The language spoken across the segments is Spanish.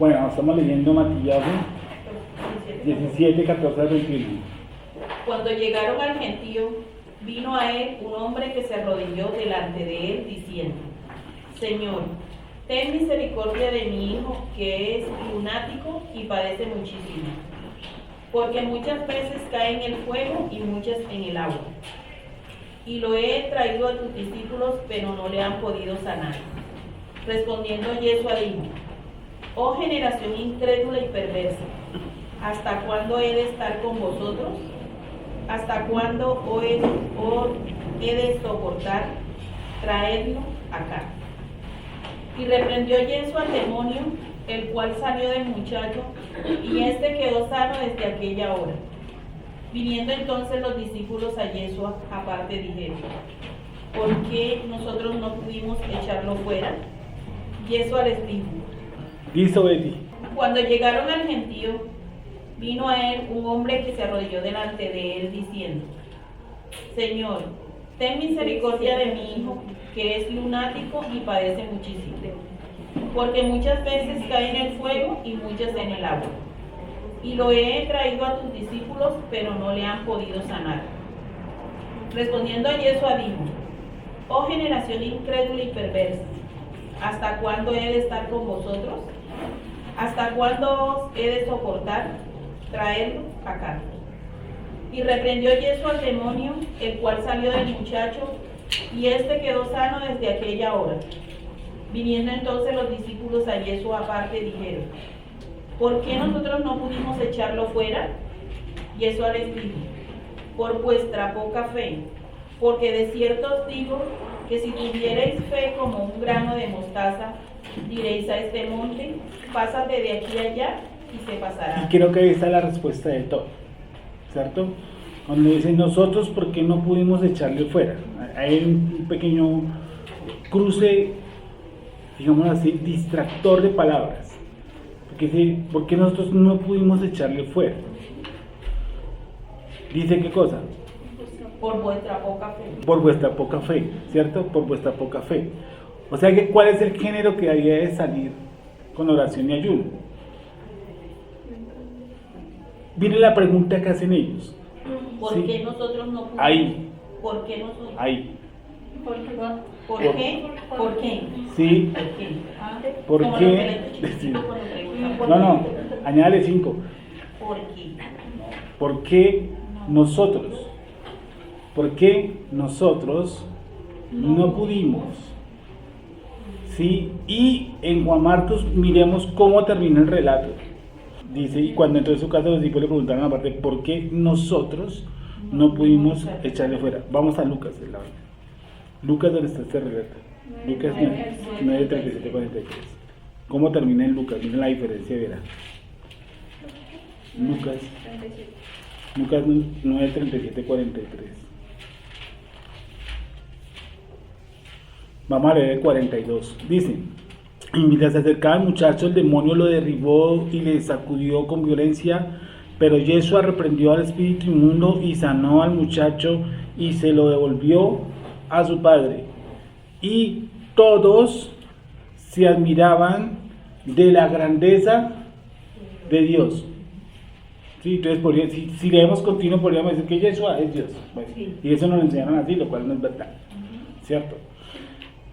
Bueno, estamos leyendo Matías 17, 14 al 21. Cuando llegaron al gentío, vino a él un hombre que se arrodilló delante de él, diciendo: Señor, ten misericordia de mi hijo, que es lunático y padece muchísimo, porque muchas veces cae en el fuego y muchas en el agua. Y lo he traído a tus discípulos, pero no le han podido sanar. Respondiendo Yeshua dijo: Oh generación incrédula y perversa, ¿hasta cuándo he de estar con vosotros? ¿Hasta cuándo os he de soportar? Traedlo acá. Y reprendió Yeshua al demonio, el cual salió del muchacho, y éste quedó sano desde aquella hora. Viniendo entonces los discípulos a Yeshua aparte, dijeron: ¿Por qué nosotros no pudimos echarlo fuera? Yeshua les dijo: Listo, Betty. Cuando llegaron al gentío, vino a él un hombre que se arrodilló delante de él, diciendo: Señor, ten misericordia de mi hijo, que es lunático y padece muchísimo, porque muchas veces cae en el fuego y muchas en el agua. Y lo he traído a tus discípulos, pero no le han podido sanar. Respondiendo a Yeshua dijo: Oh generación incrédula y perversa, ¿hasta cuándo he de estar con vosotros? ¿Hasta cuándo os he de soportar? Traedlo acá. Y reprendió Yeshua al demonio, el cual salió del muchacho, y éste quedó sano desde aquella hora. Viniendo entonces los discípulos a Yeshua aparte, dijeron: ¿Por qué nosotros no pudimos echarlo fuera? Yeshua les dijo: Por vuestra poca fe, porque de cierto os digo que si tuvierais fe como un grano de mostaza, diréis a este monte: pásate de aquí allá, y se pasará. Y creo que ahí está la respuesta de todo, ¿cierto? Cuando dicen nosotros, ¿por qué no pudimos echarle fuera? Hay un pequeño cruce, digamos así, distractor de palabras. ¿Por qué nosotros no pudimos echarle fuera? Dice, ¿qué cosa? Por vuestra poca fe. Por vuestra poca fe, ¿cierto? Por vuestra poca fe. O sea, que ¿cuál es el género que había de salir con oración y ayuno? Viene la pregunta que hacen ellos. ¿Por ¿sí? qué nosotros no pudimos? Ahí. ¿Por qué nosotros? Ahí. ¿Por qué? ¿Por qué? Sí. ¿Por qué? ¿Por Como qué? los pelitos chiquititos cuando preguntan, ¿por No, qué? añádale 5. ¿Por qué? ¿Por qué nosotros? ¿Por qué nosotros no pudimos? ¿Sí? Y en Juan Marcos miremos cómo termina el relato. Dice, y cuando entró en su casa los discípulos le preguntaron aparte, ¿por qué nosotros no pudimos echarle fuera? Vamos a Lucas, Lucas, ¿dónde está este relato? Lucas 9, 37, 43. ¿Cómo termina en Lucas? Miren la diferencia, verá. Lucas 9, 37, 43. Vamos a leer el 42. Dice: y mientras se acercaba el muchacho, el demonio lo derribó y le sacudió con violencia, pero Yeshua reprendió al espíritu inmundo y sanó al muchacho y se lo devolvió a su padre. Y todos se admiraban de la grandeza de Dios. Sí, entonces si leemos continuo podríamos decir que Yeshua es Dios. Bueno, sí. Y eso nos lo enseñaron así, lo cual no es verdad. ¿Cierto?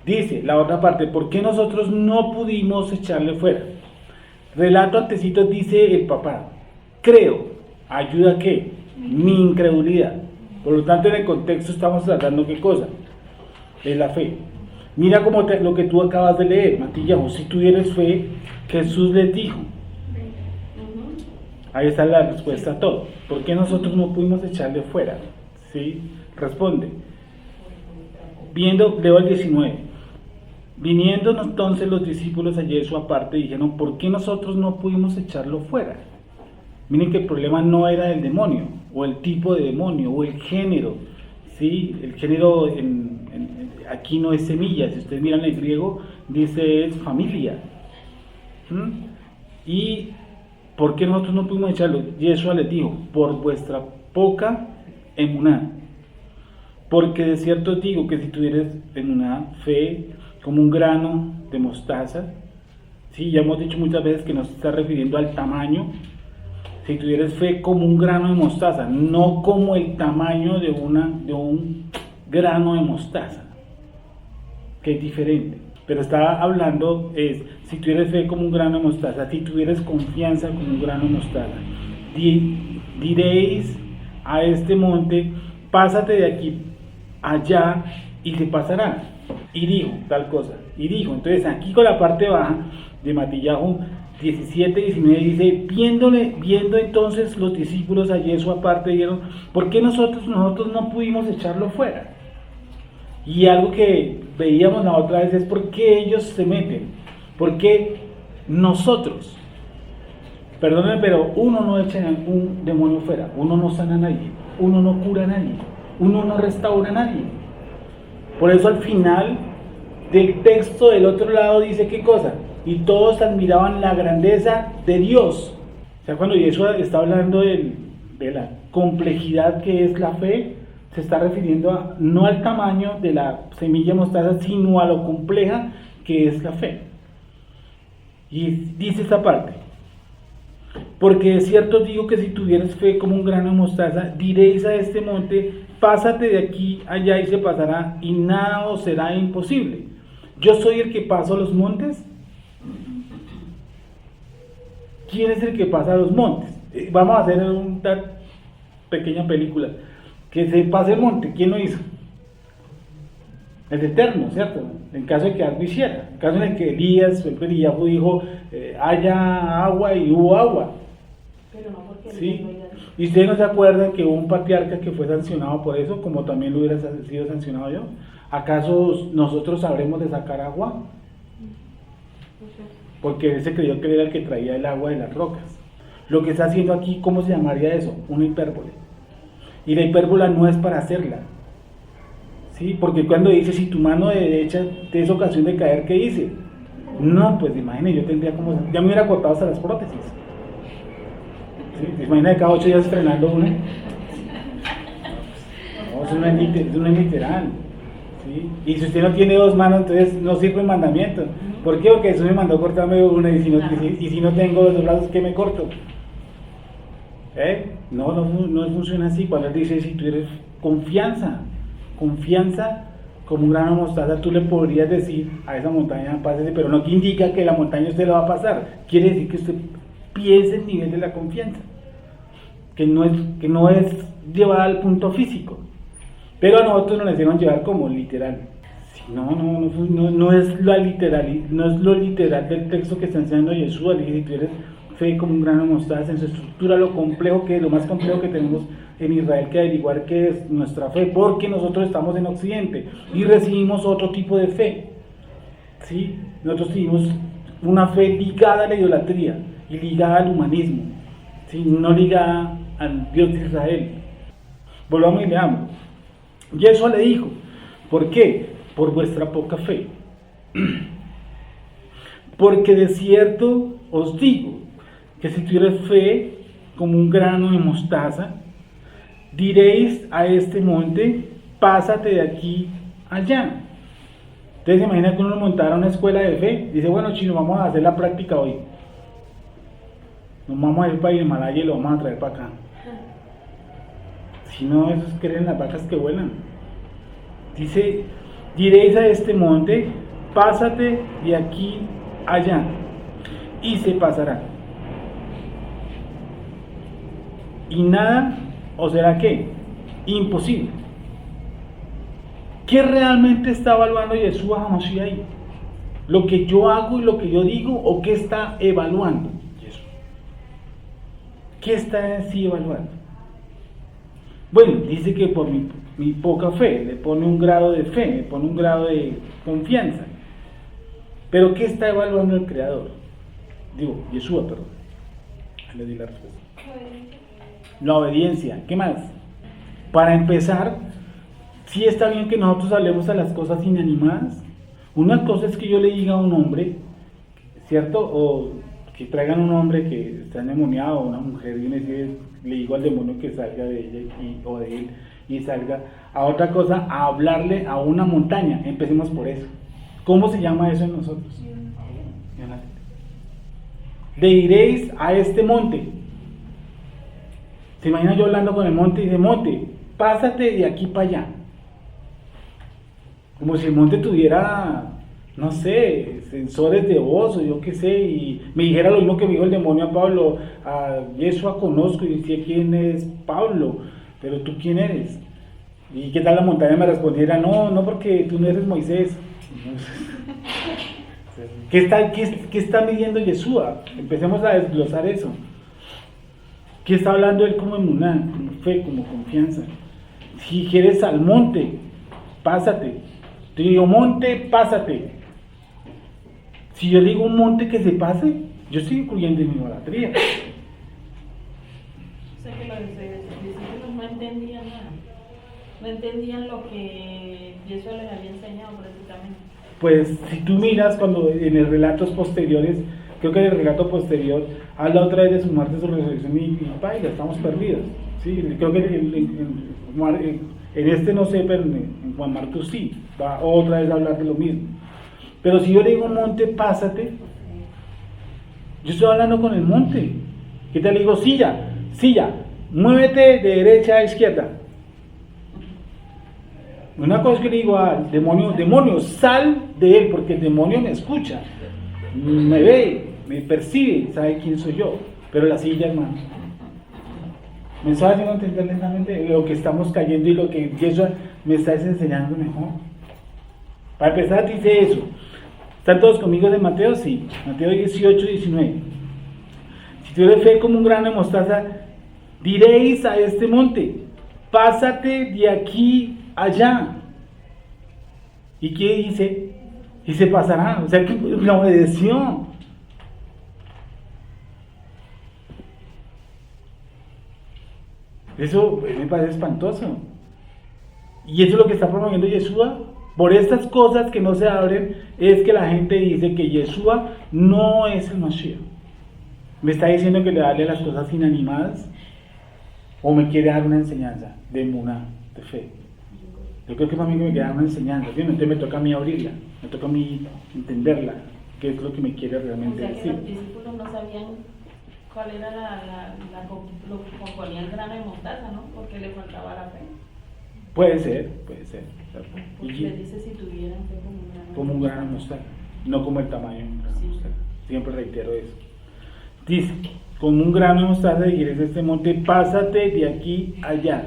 Dice la otra parte: ¿por qué nosotros no pudimos echarle fuera? Relato antecito, dice el papá: creo, ayuda a qué, mi incredulidad. Por lo tanto, en el contexto estamos tratando qué cosa, es la fe. Mira como lo que tú acabas de leer, Matías: si tuvieras fe, Jesús les dijo. Ahí está la respuesta a todo. ¿Por qué nosotros no pudimos echarle fuera? ¿Sí? Responde. Leo el 19. Viniendo entonces los discípulos a Yeshua aparte, dijeron: ¿por qué nosotros no pudimos echarlo fuera? Miren que el problema no era el demonio, o el tipo de demonio, o el género. ¿Sí? El género aquí no es semilla. Si ustedes miran el griego, dice es familia. ¿Y por qué nosotros no pudimos echarlo? Yeshua les dijo: por vuestra poca emuná. Porque de cierto os digo que si tuvieras en una fe como un grano de mostaza, Sí, ya hemos dicho muchas veces que no se está refiriendo al tamaño. Si tuvieras fe como un grano de mostaza, no como el tamaño de un grano de mostaza, que es diferente. Pero está hablando, si tuvieras fe como un grano de mostaza, si tuvieras confianza como un grano de mostaza, diréis a este monte, pásate de aquí allá, y se pasará. Y dijo tal cosa, y dijo. Entonces aquí con la parte baja de Matillahu 17-19 dice, viendo entonces los discípulos a Jesús aparte, dijeron, ¿por qué nosotros no pudimos echarlo fuera? Y algo que veíamos la otra vez es por qué ellos se meten, por qué nosotros, perdónenme, pero uno no echa un demonio fuera, uno no sana a nadie, uno no cura a nadie, uno no restaura a nadie. Por eso al final del texto del otro lado dice qué cosa, y todos admiraban la grandeza de Dios. O sea, cuando Jesús está hablando de la complejidad que es la fe, se está refiriendo no al tamaño de la semilla mostaza, sino a lo compleja que es la fe. Y dice esta parte, porque de cierto digo que si tuvieras fe como un grano de mostaza, diréis a este monte, pásate de aquí allá y se pasará, y nada os será imposible. Yo soy el que paso los montes. ¿Quién es el que pasa los montes? Vamos a hacer una pequeña película. Que se pase el monte, ¿quién lo hizo? El Eterno, ¿cierto? En caso de que algo hiciera. En caso en el que Elías dijo, haya agua, y hubo agua. Pero no porque ¿Sí? ¿Y ustedes no se acuerdan que hubo un patriarca que fue sancionado por eso, como también lo hubiera sido sancionado yo? ¿Acaso nosotros sabremos de sacar agua? Porque él se creyó que él era el que traía el agua de las rocas. Lo que está haciendo aquí, ¿cómo se llamaría eso? Una hipérbole. Y la hipérbola no es para hacerla, ¿sí? Porque cuando dice, si tu mano derecha te es ocasión de caer, ¿qué dice? No, pues imagínate, yo tendría como, ya me hubiera cortado hasta las prótesis, ¿sí? Imagínate cada 8 días estrenando una. No, eso no es literal, ¿sí? Y si usted no tiene 2 manos, entonces no sirve el mandamiento. ¿Por qué? Porque Jesús me mandó cortarme una, y si no tengo los 2 brazos, ¿qué me corto? No funciona así. Cuando él dice, si tú eres confianza como un grano de mostaza, tú le podrías decir a esa montaña, pásese, pero no que indica que la montaña usted la va a pasar. Quiere decir que usted piense el nivel de la confianza, que no es llevada al punto físico, pero a nosotros nos hicieron llevar como literal. No es lo literal del texto que está enseñando Jesús. Si tú eres fe como un grano de mostaza, en su estructura, lo más complejo que tenemos en Israel que averiguar qué es nuestra fe, porque nosotros estamos en Occidente y recibimos otro tipo de fe, ¿sí? Nosotros tuvimos una fe ligada a la idolatría y ligada al humanismo, ¿sí? No ligada al Dios de Israel. Volvamos y leamos. Y eso le dijo, ¿por qué? Por vuestra poca fe. Porque de cierto os digo que si tuvierais fe como un grano de mostaza, diréis a este monte, pásate de aquí allá. Entonces, imagina que uno montara una escuela de fe, dice, bueno, chino, vamos a hacer la práctica hoy. Nos vamos a ir para el Himalaya y lo vamos a traer para acá. Si no, esos creen las vacas que vuelan. Dice, diréis a este monte, pásate de aquí allá, y se pasará. Y nada, ¿o será qué? Imposible. ¿Qué realmente está evaluando Jesús a Hamashiach ahí? ¿Lo que yo hago y lo que yo digo, o qué está evaluando Jesús? ¿Qué está en sí evaluando? Bueno, dice que por mi poca fe, le pone un grado de fe, le pone un grado de confianza. Pero ¿qué está evaluando el Creador? Digo, Yeshua, perdón. Le di la respuesta. La obediencia. ¿Qué más? Para empezar, sí está bien que nosotros hablemos a las cosas inanimadas. Una cosa es que yo le diga a un hombre, ¿cierto? O que traigan un hombre que está endemoniado, o una mujer, y le digo al demonio que salga de ella o de él y salga. A otra cosa, a hablarle a una montaña. Empecemos por eso. ¿Cómo se llama eso en nosotros? de iréis a este monte. Se imagina yo hablando con el monte y dice, monte, pásate de aquí para allá. Como si el monte tuviera, no sé, sensores de voz o yo qué sé, y me dijera lo mismo que me dijo el demonio a Pablo, a Yeshua conozco y sé quién es Pablo, pero tú quién eres. Y qué tal la montaña me respondiera, no porque tú no eres Moisés. ¿Qué está midiendo Yeshua? Empecemos a desglosar eso. ¿Qué está hablando él como emuná, como fe, como confianza? Si quieres al monte, pásate. Te digo, monte, pásate. Si yo digo un monte que se pase, yo estoy incluyendo en mi idolatría. O sea que los discípulos no entendían nada. No entendían lo que Jesús les había enseñado prácticamente. Pues si tú miras cuando en los relatos posteriores, creo que en el relato posterior habla otra vez de su muerte, su resurrección y vaya, estamos perdidos. ¿Sí? Creo que en este no sé, pero en Juan Marcos sí, va otra vez a hablar de lo mismo. Pero si yo le digo monte, pásate, yo estoy hablando con el monte. ¿Qué te le digo? Silla, muévete de derecha a izquierda. Una cosa que le digo al demonio, sal de él, porque el demonio me escucha, me ve, me percibe, sabe quién soy yo. Pero la silla, hermano, me está haciendo entender lentamente lo que estamos cayendo y lo que Jesús me está enseñando mejor. Para empezar, dice eso. ¿Están todos conmigo de Mateo? Sí. Mateo 18, 19. Si tuvieres fe como un grano de mostaza, diréis a este monte, pásate de aquí allá. ¿Y qué dice? Y se pasará. O sea que la obedeció. Eso me parece espantoso. Y eso es lo que está promoviendo Yeshua. Por estas cosas que no se abren, es que la gente dice que Yeshua no es el Mashiach. ¿Me está diciendo que le darle las cosas inanimadas? ¿O me quiere dar una enseñanza de emuná, de fe? Yo creo que para mí me quiere dar una enseñanza, ¿sí? Entonces me toca a mí abrirla, me toca a mí entenderla, qué es lo que me quiere realmente decir. O sea que los discípulos no sabían cuál era lo que componía el grano de mostaza, ¿no? Porque le faltaba la fe. Puede ser. Porque le dice si tuvieran fe como un grano de mostaza, no como el tamaño de un grano de mostaza. Siempre reitero eso. Dice, como un grano de mostaza dijeres este monte, pásate de aquí allá.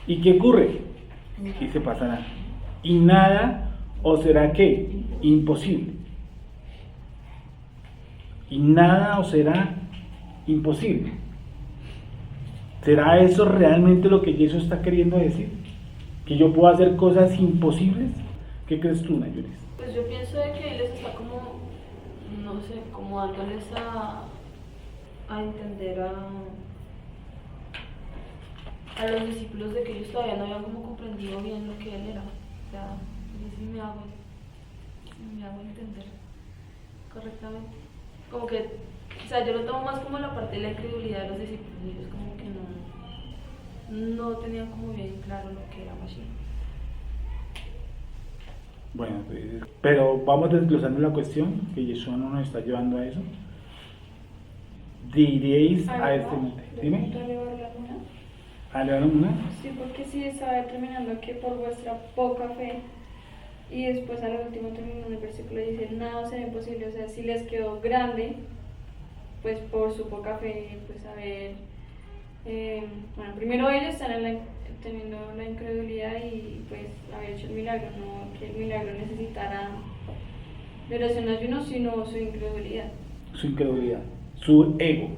¿Y qué ocurre? Y se pasará. Y nada os será ¿qué? Imposible. Y nada os será imposible. ¿Será eso realmente lo que Jesús está queriendo decir? ¿Que yo puedo hacer cosas imposibles? ¿Qué crees tú, Nayuris? Pues yo pienso de que él les está como, no sé, como dándoles a entender a los discípulos de que ellos todavía no habían como comprendido bien lo que él era. O sea, yo sí me hago entender correctamente. Como que, o sea, yo lo tomo más como la parte de la incredulidad de los discípulos. Ellos como que no tenían como bien claro lo que era Mashiach. Bueno, pero vamos desglosando la cuestión, que Yeshua no nos está llevando a eso. Diréis a este monte. Dime. ¿A elevar una? Sí, porque sí estaba determinando que por vuestra poca fe, y después al último terminando el versículo dice, nada será imposible. O sea, si les quedó grande, pues por su poca fe, pues a ver, bueno, primero ellos están teniendo la incredulidad y pues haber hecho el milagro, no que el milagro necesitara de oración ayuno, sino su incredulidad. Su incredulidad, su ego,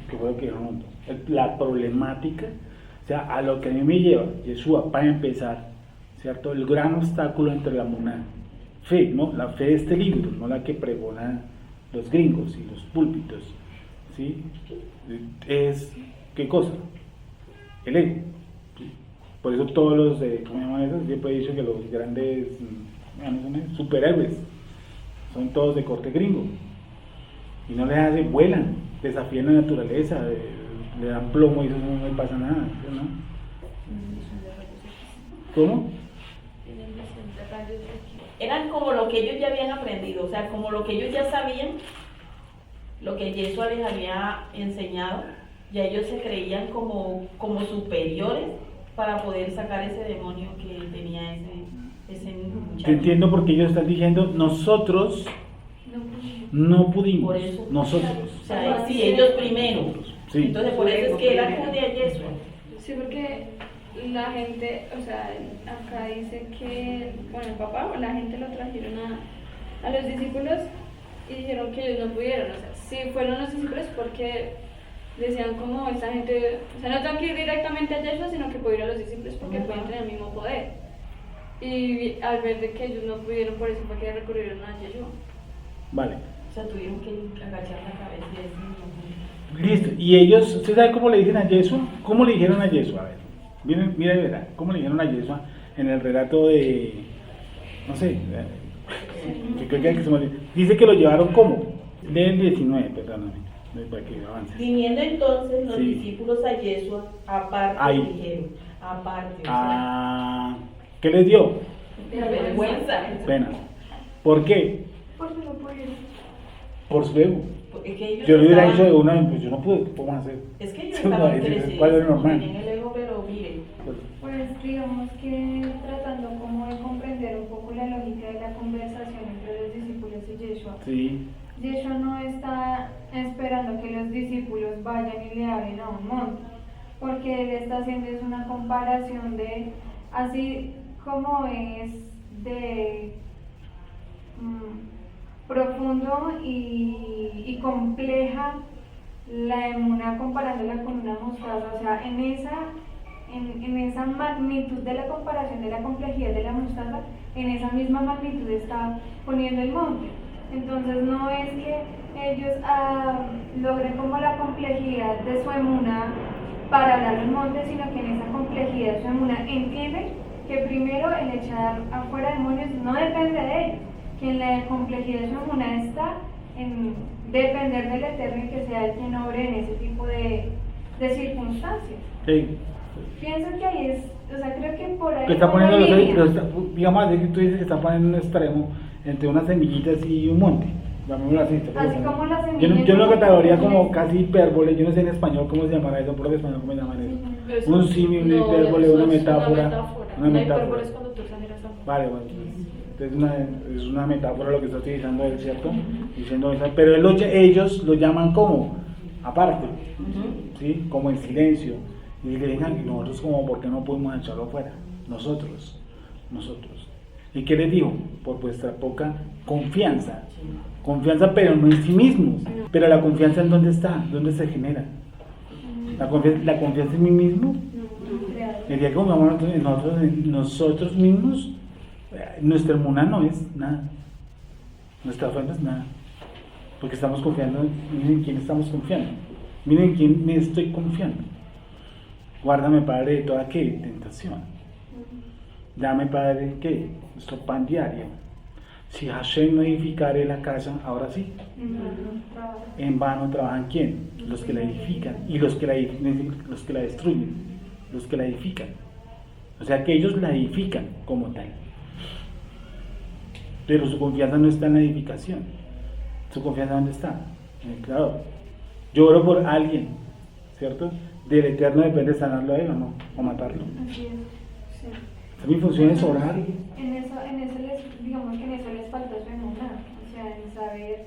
que fue lo que dijeron. La problemática, o sea, a lo que a mí me lleva Yeshua, para empezar, ¿cierto? El gran obstáculo entre la monada, fe, ¿no? La fe de este libro, no la que pregonan los gringos y los púlpitos, ¿sí? Es, ¿qué cosa? El ego, ¿sí? Por eso todos los, ¿cómo llaman eso? Siempre he dicho que los grandes superhéroes son todos de corte gringo, y no les hacen, vuelan, desafían la naturaleza, le dan plomo y eso no le pasa nada, ¿no? ¿Cómo? Eran como lo que ellos ya habían aprendido, o sea, como lo que ellos ya sabían, lo que Yeshua les había enseñado, ya ellos se creían como superiores para poder sacar ese demonio que tenía ese muchacho. Te entiendo porque ellos están diciendo, nosotros no pudimos, Por eso. nosotros. O sea, sí, ellos primero. Sí. Entonces por eso es que él acude a Yeshua. Sí, porque la gente, o sea, acá dice que, bueno, el papá o la gente lo trajeron a los discípulos y dijeron que ellos no pudieron. O sea, sí fueron los discípulos porque decían como esta gente, o sea, no tengo que ir directamente a Yeshua, sino que puedo ir a los discípulos porque pueden tener el mismo poder. Y al ver de que ellos no pudieron, por eso fue que recurrieron a Yeshua. Vale. O sea, tuvieron que agachar la cabeza y decir, Listo. Y ellos, ¿usted sabe cómo le dicen a Yeshua? ¿Cómo le dijeron a Yeshua? A ver, mira y verá, ¿cómo le dijeron a Yeshua en el relato de, no sé, yo creo que se me olvidó. Dice que lo llevaron como, del 19, perdóname, para que avance. Viniendo entonces los Sí. discípulos a Yeshua, aparte Ahí. dijeron, aparte, o sea, Ah, ¿qué les dio? vergüenza. Pena. ¿Por qué? Porque no pudieron. Por su ego. Es que ellos Yo le hubiera estaban- dicho de una vez, pues yo no pude, ¿qué podemos hacer? Es que ellos No, estaban ese es crecidos, cuál es normal. tenían el ego, pero miren, Pues digamos que tratando como de comprender un poco la lógica de la conversación entre los discípulos y Yeshua. Sí, Yeshua no está esperando que los discípulos vayan y le hablen a un monte, porque él está haciendo es una comparación de, así como es de profundo y compleja la emuna comparándola con una mostaza, o sea, en esa magnitud de la comparación de la complejidad de la mostaza, en esa misma magnitud está poniendo el monte. Entonces no es que ellos logren como la complejidad de su emuna para hablar del monte, sino que en esa complejidad de su emuna entienden que primero el echar afuera demonios no depende de ellos, que en la complejidad de su emuna está en depender del Eterno y que sea el quien obre en ese tipo de circunstancias. sí. Pienso que ahí es, o sea, creo que por ahí Que está va la poniendo línea. digamos así que tú dices que está poniendo un extremo entre unas semillitas y un monte. Llamémoslo así. Así como las Yo semillas. lo categoría como casi hipérbole, yo no sé en español cómo se llamará eso, por español cómo se llamará eso. Un símil, una hipérbole, una metáfora. Una hipérbole es cuando tú exageras algo. Vale, bueno, entonces es una metáfora lo que está utilizando él, ¿cierto? Diciendo eso, pero ellos lo llaman como aparte, ¿sí? Como en silencio. Y le digan, y nosotros como, ¿por qué no pudimos echarlo afuera? Nosotros. ¿Y qué les dijo? Por vuestra poca confianza. Confianza, pero no en sí mismos. Pero la confianza, ¿en dónde está? ¿Dónde se genera? La confianza en mí mismo. El día que confiamos en nosotros mismos, nuestra emuna no es nada. Nuestra fe no es nada. Porque estamos confiando, miren en quién estamos confiando. Miren en quién me estoy confiando. Guárdame, Padre, de toda ¿qué? Tentación. Dame, Padre, ¿qué? Nuestro pan diario. Si Hashem no edificare la casa, ahora sí. En vano trabajan ¿quién? Los que la edifican. Y los que la destruyen. Los que la edifican. O sea que ellos la edifican como tal. Pero su confianza no está en la edificación. ¿Su confianza dónde está? En el Creador. Yo oro por alguien, ¿cierto? Del Eterno depende de sanarlo a él o no, o matarlo. Así es, sí. Mi función es orar. Digamos que en eso les faltó su emuna, o sea, en saber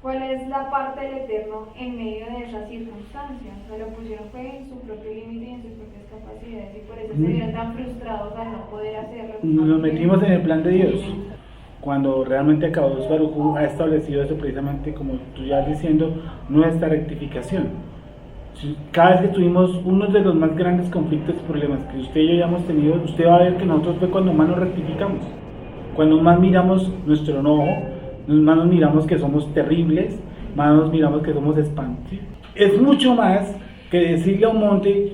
cuál es la parte del Eterno en medio de esas circunstancias. O sea, lo pusieron fue en su propio límite y en sus propias capacidades, y por eso se vieron tan frustrados al no poder hacerlo. Nos metimos en el plan de Dios. Cuando realmente Akadosh Baruj Hu ha establecido eso precisamente, como tú ya diciendo, nuestra rectificación. Cada vez que tuvimos uno de los más grandes conflictos y problemas que usted y yo ya hemos tenido, usted va a ver que nosotros fue cuando más nos rectificamos, cuando más miramos nuestro enojo, más nos miramos que somos terribles, más nos miramos que somos espantos. Es mucho más que decirle a un monte,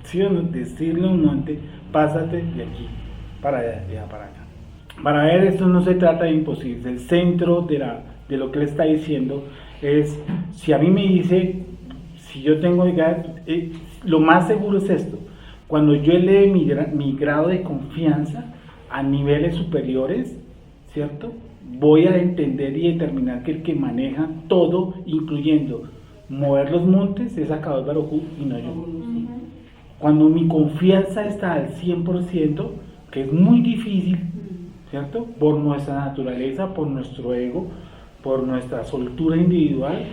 ¿sí o no? Decirle a un monte, pásate de aquí para allá, para acá. Para ver, esto no se trata de imposibles. El centro de lo que él está diciendo es, si a mí me dice, si yo tengo, lo más seguro es esto, cuando yo eleve mi grado de confianza a niveles superiores, ¿cierto? voy a entender y determinar que el que maneja todo, incluyendo mover los montes, es Akadosh Baruj Hu y no yo. Cuando mi confianza está al 100%, que es muy difícil, ¿cierto? Por nuestra naturaleza, por nuestro ego, por nuestra soltura individual,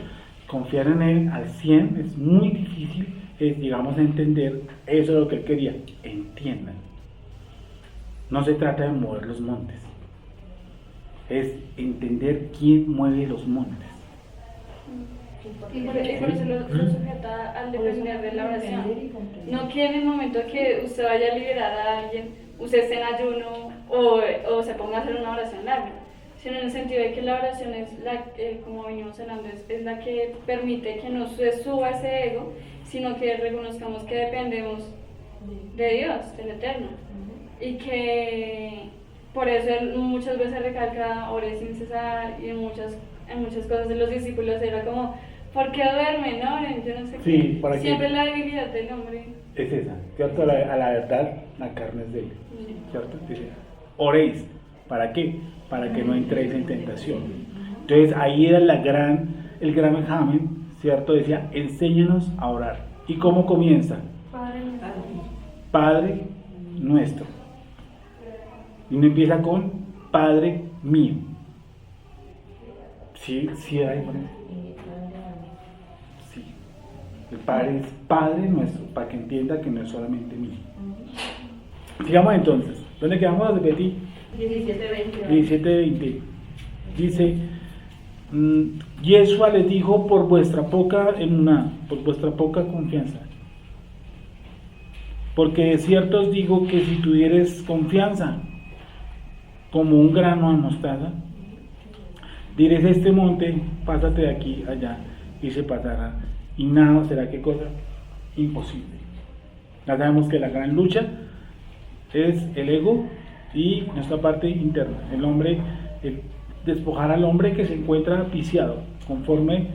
confiar en él al 100 es muy difícil, llegamos a entender eso es lo que él quería. Entiendan, no se trata de mover los montes, es entender quién mueve los montes. Y por eso lo sujeta al depender de la oración. No que en el momento que usted vaya a liberar a alguien, usted esté en ayuno o se ponga a hacer una oración larga, sino en el sentido de que la oración es la, como venimos hablando, es la que permite que no se suba ese ego, sino que reconozcamos que dependemos de Dios, del Eterno. Y que por eso él muchas veces recalca, ore sin cesar, y en muchas cosas de los discípulos era como, ¿por qué duermen? No, yo no sé Sí, qué. Siempre la debilidad del hombre. Es esa, ¿cierto? A la verdad, la carne es débil, ¿cierto? Dice, oréis, ¿para qué? Para que no entréis en tentación. Entonces ahí era el gran examen, ¿cierto? Decía, enséñanos a orar. ¿Y cómo comienza? Padre nuestro. Y uno empieza con Padre mío. Sí, hay. Sí. El Padre es Padre nuestro, para que entienda que no es solamente mío. Sigamos entonces. ¿Dónde quedamos de Betty? 17:20. Dice, Yeshua les dijo por vuestra poca confianza. Porque de cierto os digo que si tuvieres confianza como un grano de mostaza, diréis este monte, pásate de aquí allá, y se pasará, y nada será, ¿qué cosa? Imposible. Ya sabemos que la gran lucha es el ego y nuestra parte interna, el hombre, el despojar al hombre que se encuentra viciado, conforme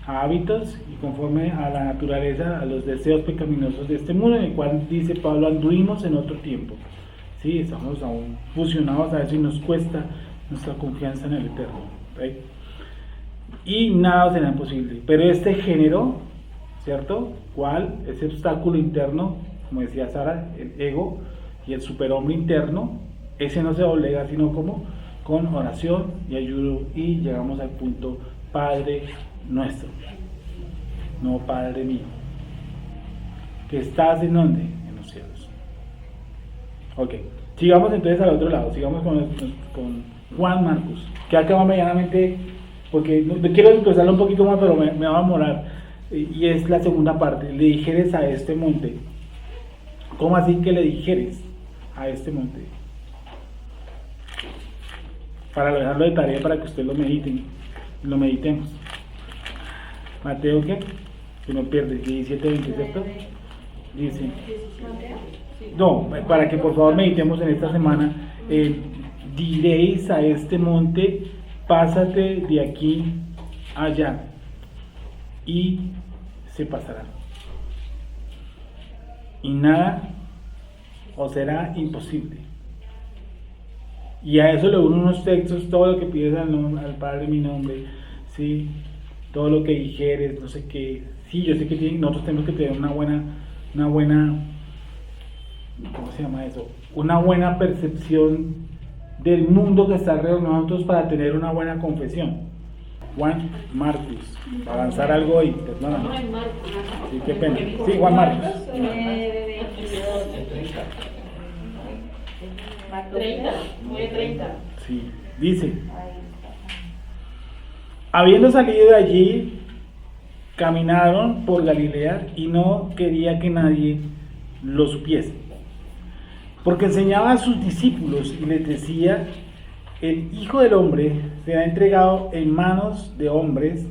a hábitos y conforme a la naturaleza, a los deseos pecaminosos de este mundo, en el cual dice Pablo, anduvimos en otro tiempo. Sí, estamos aún fusionados a eso y nos cuesta nuestra confianza en el Eterno. ¿Right? Y nada será imposible. Pero este género, ¿cierto? ¿Cuál? Ese obstáculo interno, como decía Sara, el ego y el superhombre interno, ese no se doblega sino como con oración y ayuno, y llegamos al punto Padre nuestro, no Padre mío, que estás en donde, en los cielos. Ok, sigamos entonces al otro lado, sigamos con Juan Marcos, que acaba medianamente, porque quiero empezarlo un poquito más, pero me va a demorar, y es la segunda parte. Le dijeres a este monte. ¿Cómo así que le dijeres a este monte? Para dejarlo de tarea, para que ustedes lo meditemos. Mateo, ¿qué? Que no pierde, 17:20, ¿cierto? Dice, no, para que por favor meditemos en esta semana, diréis a este monte, pásate de aquí allá, y se pasará, y nada os será imposible. Y a eso le unen unos textos, todo lo que pides al Padre en mi nombre, ¿sí? Todo lo que dijeres, no sé qué. Sí, yo sé que nosotros tenemos que tener una buena, ¿cómo se llama eso? Una buena percepción del mundo que está alrededor de nosotros para tener una buena confesión. Juan Marcos, para avanzar algo ahí, perdóname. Sí, qué pena. Sí, Juan Marcos. 30. Sí, dice, habiendo salido de allí, caminaron por Galilea y no quería que nadie lo supiese, porque enseñaba a sus discípulos y les decía, el Hijo del Hombre será entregado en manos de hombres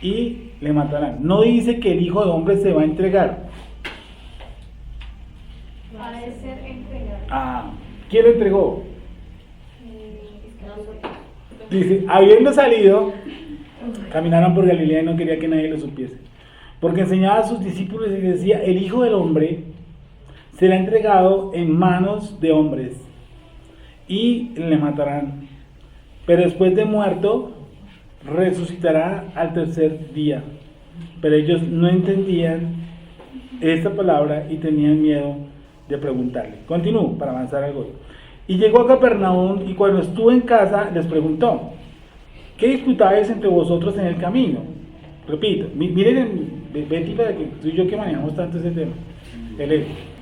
y le matarán. No dice que el Hijo del Hombre se va a entregar. Va a ser entregado. ¿Quién lo entregó? Dice, habiendo salido, caminaron por Galilea y no quería que nadie lo supiese, porque enseñaba a sus discípulos y les decía, el Hijo del Hombre será entregado en manos de hombres y le matarán, pero después de muerto resucitará al tercer día. Pero ellos no entendían esta palabra y tenían miedo de preguntarle. Continúo para avanzar algo. Y llegó a Capernaum, y cuando estuvo en casa les preguntó: ¿qué disputabais entre vosotros en el camino? Repito, miren, Betty, para que tú y yo que manejamos tanto ese tema.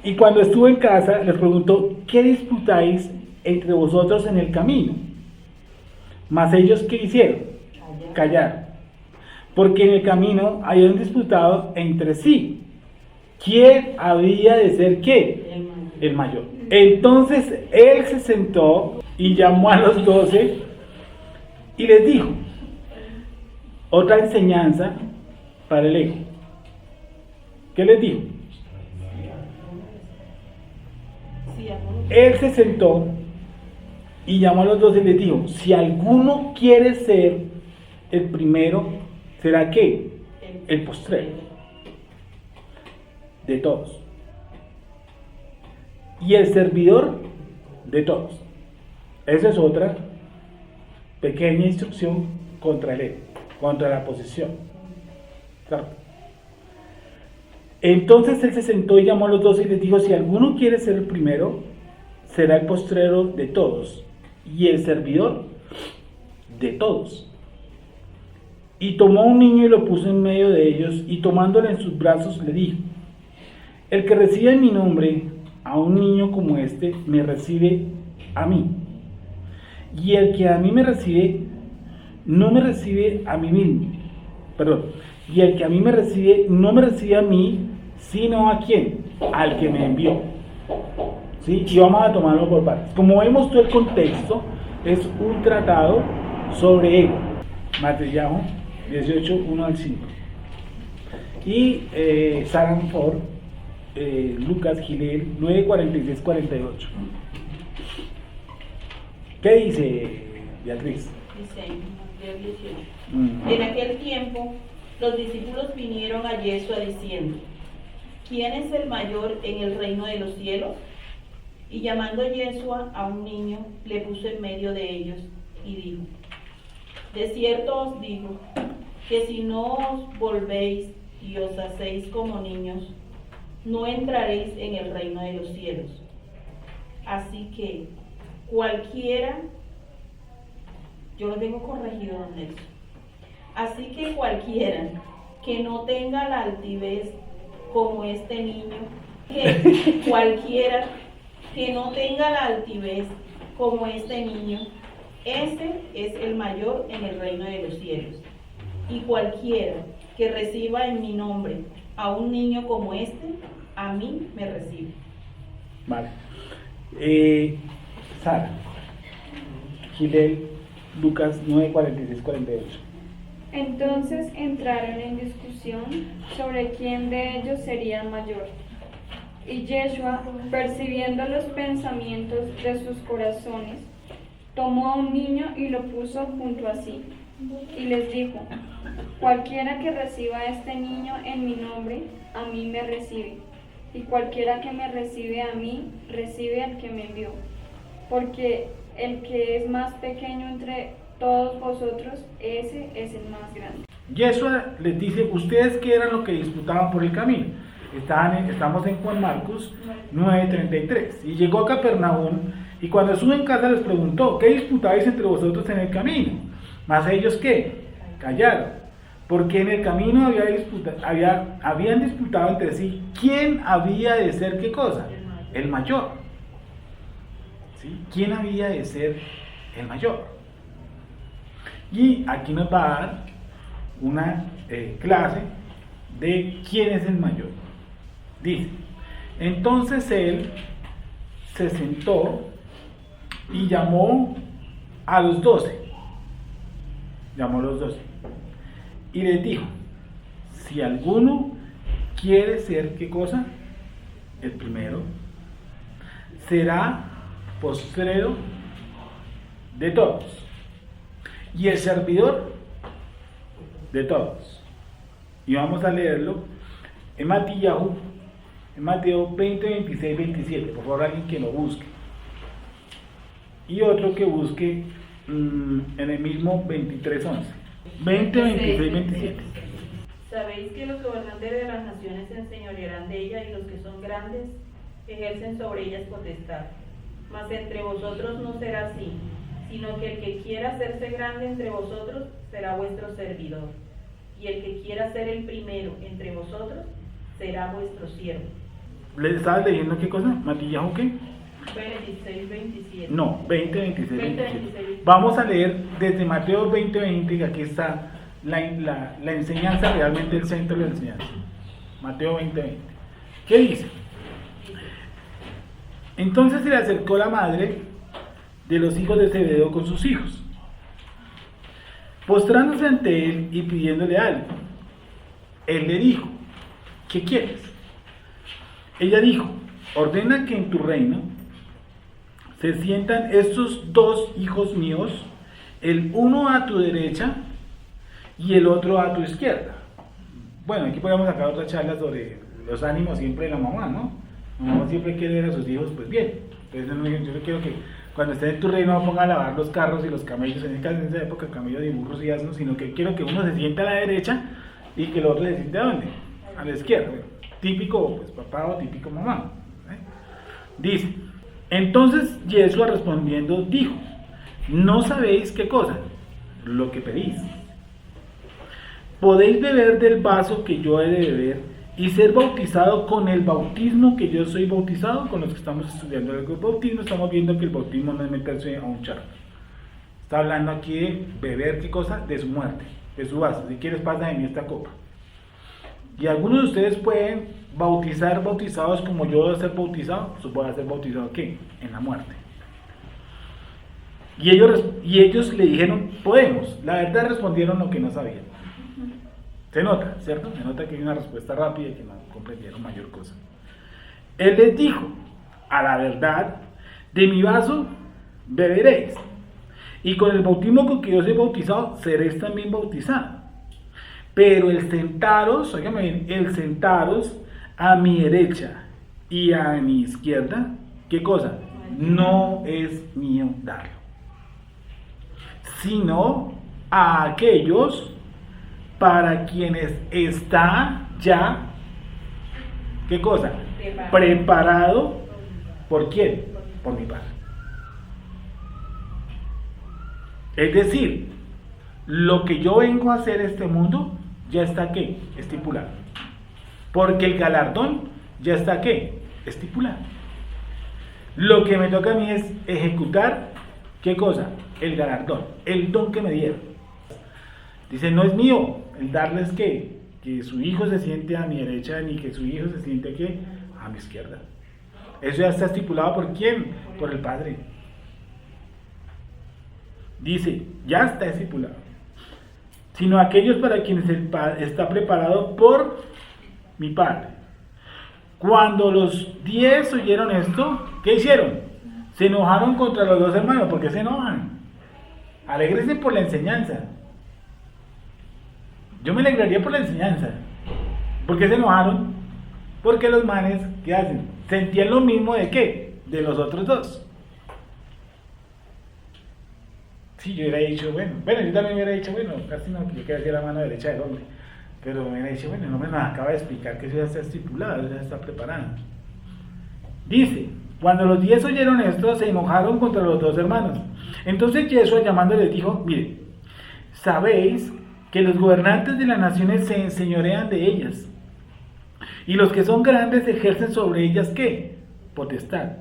Y cuando estuvo en casa les preguntó: ¿qué disputáis entre vosotros en el camino? Mas ellos, ¿qué hicieron? Callar. Porque en el camino habían disputado entre sí quién había de ser ¿qué? El mayor. Entonces él se sentó y llamó a los 12 y les dijo: otra enseñanza para el ego. ¿Qué les dijo? Él se sentó y llamó a los 12 y les dijo: si alguno quiere ser el primero, ¿será qué? El postrero de todos. Y el servidor de todos. Esa es otra pequeña instrucción contra el ego, contra la posición. Claro. Entonces él se sentó y llamó a los 12 y les dijo: si alguno quiere ser el primero, será el postrero de todos y el servidor de todos. Y tomó un niño y lo puso en medio de ellos, y tomándole en sus brazos le dijo: el que recibe en mi nombre a un niño como este, me recibe a mí. Y el que a mí me recibe, no me recibe a mí mismo. Perdón. Y el que a mí me recibe, no me recibe a mí, sino ¿a quién? Al que me envió. ¿Sí? Y vamos a tomarlo por partes. Como vemos, todo el contexto es un tratado sobre ego. Matthew 18, 1 al 5. Y Sagan Ford, Lucas Gilel 9, 46, 48. ¿Qué dice Beatriz? Dice, del 18. En aquel tiempo, los discípulos vinieron a Yeshua diciendo: ¿quién es el mayor en el reino de los cielos? Y llamando Yeshua a un niño, le puso en medio de ellos y dijo: de cierto os digo, que si no os volvéis y os hacéis como niños, no entraréis en el reino de los cielos. Así que cualquiera, yo lo tengo corregido, don Nelson. Así que cualquiera que no tenga la altivez como este niño, cualquiera que no tenga la altivez como este niño, ese es el mayor en el reino de los cielos. Y cualquiera que reciba en mi nombre a un niño como este, a mí me recibe. Vale. Sara, Gilel, Lucas 9, 46, 48. Entonces entraron en discusión sobre quién de ellos sería mayor. Y Yeshua, percibiendo los pensamientos de sus corazones, tomó a un niño y lo puso junto a sí, y les dijo: cualquiera que reciba a este niño en mi nombre, a mí me recibe, y cualquiera que me recibe a mí, recibe al que me envió. Porque el que es más pequeño entre todos vosotros, ese es el más grande. Yeshua les dice: ¿ustedes qué eran lo que disputaban por el camino? Estamos en Juan Marcos 9:33. Y llegó a Capernaum, y cuando estuvo en casa les preguntó: ¿qué disputabais entre vosotros en el camino? Mas ellos ¿qué? Callaron, porque en el camino habían disputado entre sí quién había de ser ¿qué cosa? El mayor. ¿Sí? ¿Quién había de ser el mayor? Y aquí nos va a dar una clase de quién es el mayor. Dice: entonces él se sentó y llamó a los 12. Y les dijo: si alguno quiere ser ¿qué cosa? El primero, será postrero de todos y el servidor de todos. Y vamos a leerlo en Mateo 20, 26, 27. Por favor, alguien que lo busque. Y otro que busque en el mismo 23:11. 20, 26, 27. Sabéis que los gobernantes de las naciones se enseñorearán de ellas y los que son grandes ejercen sobre ellas potestad. Mas entre vosotros no será así, sino que el que quiera hacerse grande entre vosotros será vuestro servidor, y el que quiera ser el primero entre vosotros será vuestro siervo. ¿Le estabas leyendo qué cosa? ¿Matillajo qué? 26, 27. No, 20, 26, 20, 27. 26. Vamos a leer desde Mateo 20, 20, que aquí está la enseñanza, realmente el centro de la enseñanza. Mateo 20, 20. ¿Qué dice? Entonces se le acercó la madre de los hijos de Zebedeo con sus hijos, postrándose ante él y pidiéndole algo. Él le dijo: ¿qué quieres? Ella dijo: ordena que en tu reino se sientan estos dos hijos míos, el uno a tu derecha y el otro a tu izquierda. Bueno, aquí podemos sacar otra charla sobre los ánimos siempre de la mamá, ¿no? La mamá siempre quiere ver a sus hijos pues bien. Entonces yo quiero que cuando esté en tu reino ponga a lavar los carros y los camellos, en esa época camellos y burros y asnos, sino que quiero que uno se sienta a la derecha y que el otro se sienta ¿a dónde? A la izquierda. Típico pues papá o típico mamá. Dice: entonces Yeshua respondiendo dijo: no sabéis qué cosa, lo que pedís. Podéis beber del vaso que yo he de beber y ser bautizado con el bautismo que yo soy bautizado. Con los que estamos estudiando el bautismo estamos viendo que el bautismo no es meterse a un charco. Está hablando aquí de beber qué cosa, de su muerte, de su vaso. Si quieres pasa en esta copa. Y algunos de ustedes pueden bautizados como yo voy a ser bautizado. Pues voy a ser bautizado ¿qué? En la muerte. Y ellos le dijeron: podemos. La verdad respondieron lo que no sabían. Se nota, ¿cierto? Se nota que hay una respuesta rápida y que no comprendieron mayor cosa. Él les dijo: a la verdad, de mi vaso beberéis, y con el bautismo con que yo soy bautizado, seréis también bautizados. Pero el sentaros, óigame bien, el sentaros a mi derecha y a mi izquierda, ¿qué cosa? No es mío darlo, sino a aquellos para quienes está ya, ¿qué cosa? Preparado. ¿Por quién? Por mi Padre. Es decir, lo que yo vengo a hacer en este mundo ya está ¿qué? Estipulado. Porque el galardón ya está ¿qué? Estipulado. Lo que me toca a mí es ejecutar ¿qué cosa? El galardón, el don que me dieron. Dice: no es mío el darles que su hijo se siente a mi derecha, ni que su hijo se siente ¿qué? A mi izquierda. Eso ya está estipulado ¿por quién? Por el Padre. Dice: ya está estipulado. Sino aquellos para quienes está preparado por mi Padre. Cuando los 10 oyeron esto, ¿qué hicieron? Se enojaron contra los dos hermanos. ¿Por qué se enojan? Alégrense por la enseñanza. Yo me alegraría por la enseñanza. ¿Por qué se enojaron? Porque los manes, ¿qué hacen? Sentían lo mismo de ¿qué? De los otros dos. Sí, yo hubiera dicho, bueno, yo también hubiera dicho, bueno, casi no, yo quería decir la mano derecha del hombre. Pero me hubiera dicho, bueno, el hombre nos acaba de explicar que eso ya está estipulado, eso ya está preparado. Dice: cuando los 10 oyeron esto, se enojaron contra los dos hermanos. Entonces Yeshua llamándoles dijo: mire, sabéis que los gobernantes de las naciones se enseñorean de ellas, y los que son grandes ejercen sobre ellas ¿qué? Potestad.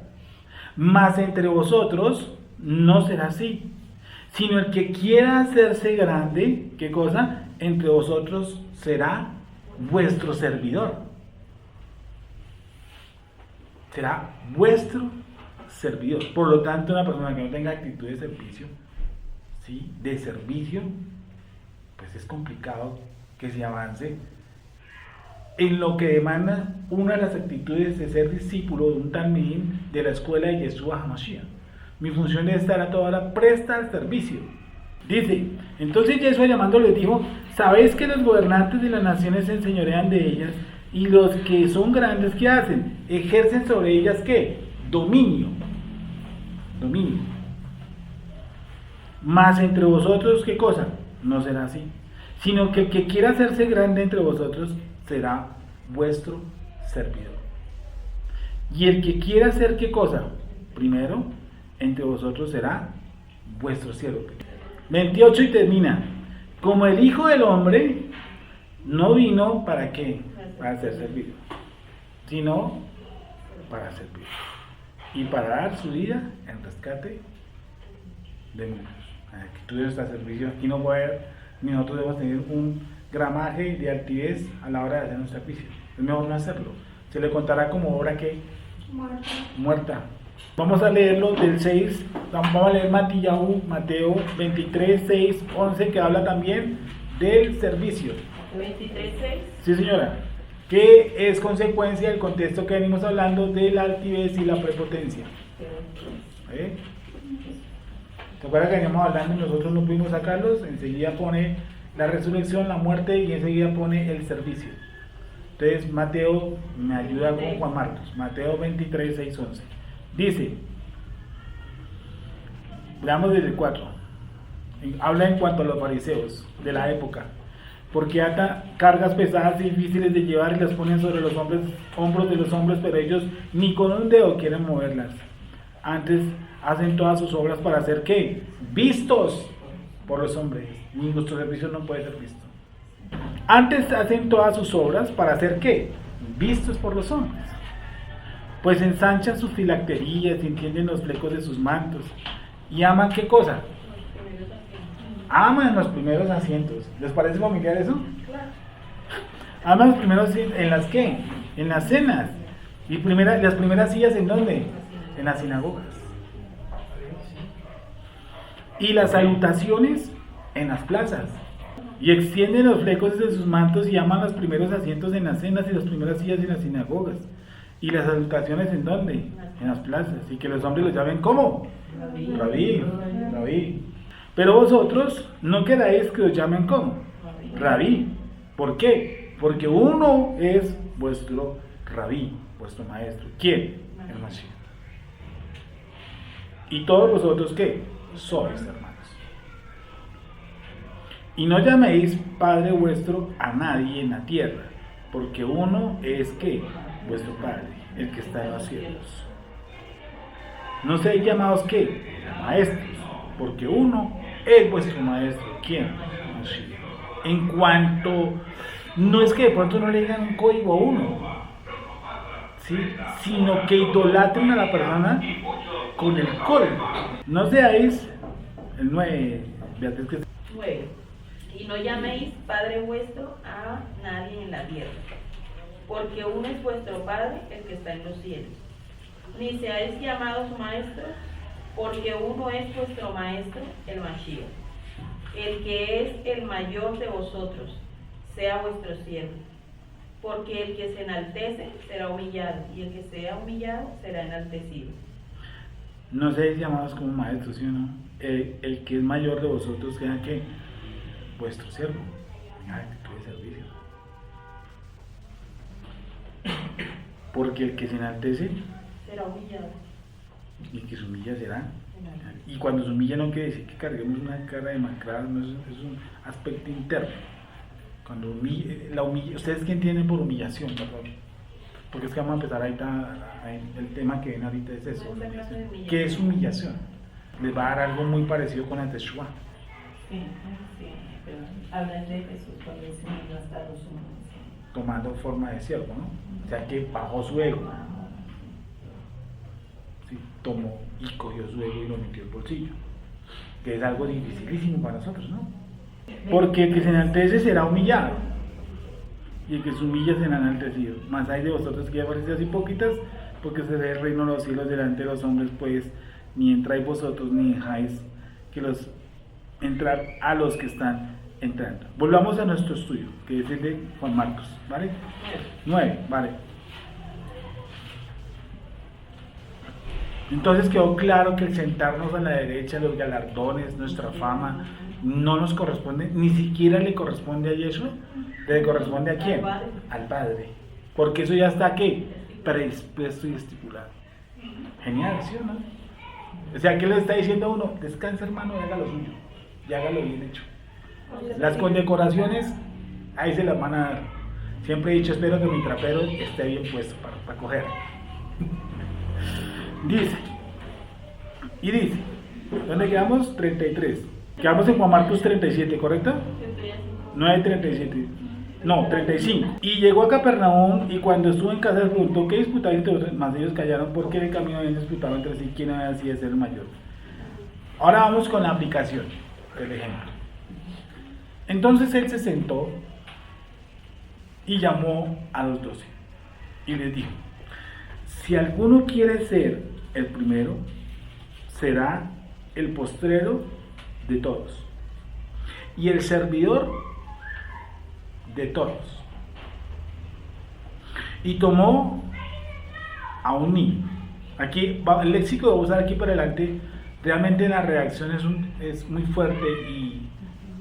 Mas entre vosotros no será así, sino el que quiera hacerse grande, ¿qué cosa? Entre vosotros será vuestro servidor. Será vuestro servidor. Por lo tanto, una persona que no tenga actitud de servicio, ¿sí? De servicio, pues es complicado que se avance en lo que demanda una de las actitudes de ser discípulo de un talmid de la escuela de Yeshua HaMashiach. Mi función es estar a toda hora presta al servicio. Dice: entonces Yeshua llamándole dijo: sabéis que los gobernantes de las naciones se enseñorean de ellas, y los que son grandes, ¿qué hacen? Ejercen sobre ellas ¿qué? Dominio. Mas entre vosotros, ¿qué cosa? No será así, sino que el que quiera hacerse grande entre vosotros será vuestro servidor. Y el que quiera hacer ¿qué cosa? Primero, entre vosotros será vuestro siervo. 28 y termina. Como el Hijo del Hombre no vino ¿para qué? Para ser servido, sino para servir y para dar su vida en rescate de muchos. Aquí tú debes estar servicio. Aquí no puede haber, ni nosotros debemos tener un gramaje de altivez a la hora de hacer un servicio. Es mejor no hacerlo. Se le contará como obra que muerta. Vamos a leerlo del 6, vamos a leer Mateo 23, 6, 11, que habla también del servicio. 23:6. Sí, señora, que es consecuencia del contexto que venimos hablando de la altivez y la prepotencia. ¿Se acuerdan que veníamos hablando y nosotros no pudimos sacarlos? Enseguida pone la resurrección, la muerte y enseguida pone el servicio. Entonces Mateo me ayuda con Juan Marcos. Mateo 23, 6, 11. Dice, veamos desde el 4. Habla en cuanto a los fariseos de la época. Porque ata cargas pesadas y difíciles de llevar y las ponen sobre los hombros de los hombres, pero ellos ni con un dedo quieren moverlas. Antes hacen todas sus obras para hacer ¿qué? Vistos por los hombres. Ni nuestro servicio no puede ser visto. Antes hacen todas sus obras para hacer ¿qué? Vistos por los hombres. Pues ensanchan sus filacterías y entienden los flecos de sus mantos. ¿Y aman qué cosa? Aman los primeros asientos. ¿Les parece familiar eso? Claro. Aman los primeros asientos. ¿En las qué? En las cenas. ¿Y las primeras sillas en dónde? En las sinagogas. Y las salutaciones en las plazas. Y extienden los flecos de sus mantos y aman los primeros asientos en las cenas y las primeras sillas en las sinagogas. ¿Y las salutaciones en dónde? En las plazas. Y que los hombres los llamen ¿cómo? Rabí. Rabí. Pero vosotros no queráis que os llamen ¿cómo? Rabí. ¿Por qué? Porque uno es vuestro rabí, vuestro maestro. ¿Quién? El Mashiach. ¿Y todos vosotros qué? Sois hermanos. Y no llaméis Padre vuestro a nadie en la tierra, porque uno es ¿qué? Vuestro Padre, el que está en los cielos. No seáis llamados ¿qué? Maestros, porque uno es vuestro maestro. ¿Quién? Mashiach. En cuanto, no es que de pronto no le digan un código a uno, ¿sí? Sino que idolatren a la persona con el código. No seáis, el 9, Beatriz, que 9. Y no llaméis Padre vuestro a nadie en la tierra, porque uno es vuestro Padre, el que está en los cielos. Ni seáis llamados maestros, porque uno es vuestro maestro, el Mashiach. El que es el mayor de vosotros, sea vuestro siervo. Porque el que se enaltece será humillado, y el que sea humillado será enaltecido. no seáis llamados como maestros, ¿sí o no? El que es mayor de vosotros sea que vuestro siervo, en actitud de servicio. Porque el que se enaltece Será humillado. y el que se humilla será. Y cuando se humilla no quiere decir que carguemos una cara de macrado, no es un aspecto interno. Cuando ¿ustedes qué entienden por humillación, perdón? Porque es que vamos a empezar ahorita, el tema que viene ahorita es eso. ¿Qué es humillación? Les va a dar algo muy parecido con el Teshuvah. Sí, pero hablan de Jesús cuando dice no hasta los humanos. Tomando forma de siervo, ¿no? O sea que bajó su ego. Sí, tomó y cogió su ego y lo metió en el bolsillo. Que es algo dificilísimo para nosotros, ¿no? Porque el que se enaltece será humillado, y el que se humilla será enaltecido. Mas hay de vosotros que ya parecéis hipócritas, porque será el reino de los cielos delante de los hombres, pues ni entráis vosotros ni dejáis que los entrar a los que están entrando. Volvamos a nuestro estudio, que es el de Juan Marcos, ¿vale? 9, vale. Entonces quedó claro que el sentarnos a la derecha, los galardones, nuestra fama, no nos corresponde, ni siquiera le corresponde a Yeshua. ¿Le corresponde a quién? Al Padre. Porque eso ya está, ¿qué? Predispuesto y estipulado. Genial, ¿sí o no? O sea, ¿qué le está diciendo a uno? Descansa, hermano, y haga lo suyo, y hágalo bien hecho. Las condecoraciones, ahí se las van a dar. Siempre he dicho, espero que mi trapero esté bien puesto para coger. Dice, ¿dónde quedamos? 33. Quedamos en Juan Marcos 37, ¿correcto? 9:37. No, 35. Y llegó a Capernaum, y cuando estuvo en casa, preguntó qué disputaba entre otros, mas ellos callaron porque en el camino habían disputado entre sí quién había sido ser el mayor. Ahora vamos con la aplicación del ejemplo. Entonces él se sentó y llamó a los 12 y les dijo: si alguno quiere ser el primero, será el postrero de todos y el servidor de todos. Y tomó a un niño. Aquí el léxico que voy a usar aquí para adelante, realmente la redacción es muy fuerte, y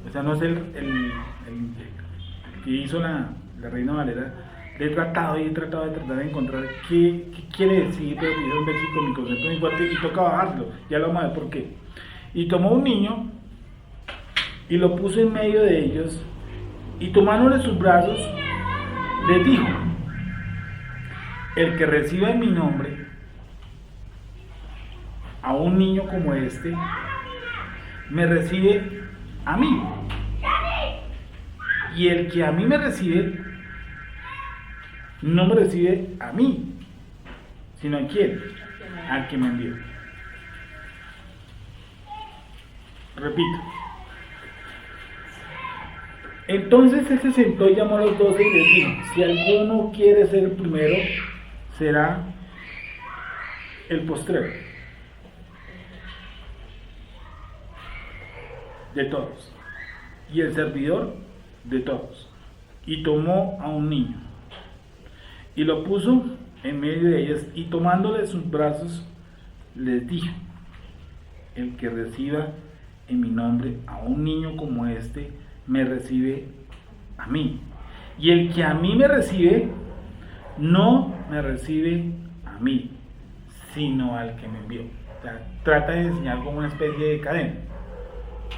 o sea, no es el que hizo la Reina Valera. He tratado de encontrar qué quiere decir, pero es un léxico, mi concepto muy fuerte, y toca bajarlo. Ya lo vamos a ver por qué. Y tomó un niño y lo puso en medio de ellos, y tomándole sus brazos, les dijo: el que reciba en mi nombre a un niño como este, me recibe a mí. Y el que a mí me recibe, no me recibe a mí, sino a quién, al que me envió. Repito. Entonces él se sentó y llamó a los 12 y les dijo: si alguno quiere ser el primero, será el postrero de todos y el servidor de todos. Y tomó a un niño y lo puso en medio de ellos, y tomándole sus brazos, les dijo: el que reciba en mi nombre a un niño como este, me recibe a mí, y el que a mí me recibe, no me recibe a mí, sino al que me envió. O sea, trata de enseñar como una especie de cadena.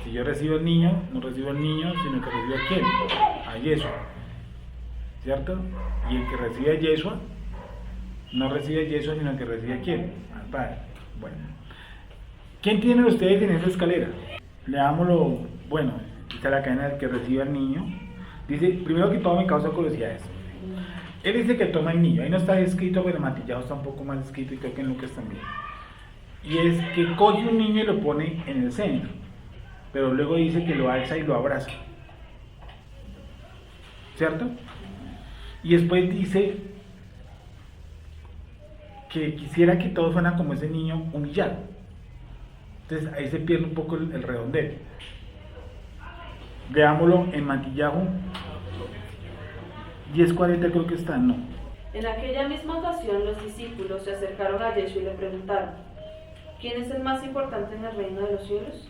Si yo recibo al niño, no recibo al niño, sino que recibo a quién, a Yeshua, ¿cierto? Y el que recibe a Yeshua, no recibe a Yeshua, sino que recibe a quién, al Padre. Bueno, ¿quién tienen ustedes en esa escalera? Leámoslo. Bueno, está la cadena del que recibe al niño. Dice, primero que todo me causa curiosidad eso. Él dice que toma el niño, ahí no está escrito, pero en Matillado está un poco más escrito, y creo que en Lucas también. Y es que coge un niño y lo pone en el centro, pero luego dice que lo alza y lo abraza, ¿cierto? Y después dice que quisiera que todos fueran como ese niño humillado. Entonces ahí se pierde un poco el redondeo. Veámoslo en Matillado 10:40, creo que está, no. En aquella misma ocasión los discípulos se acercaron a Yeshua y le preguntaron: ¿quién es el más importante en el reino de los cielos?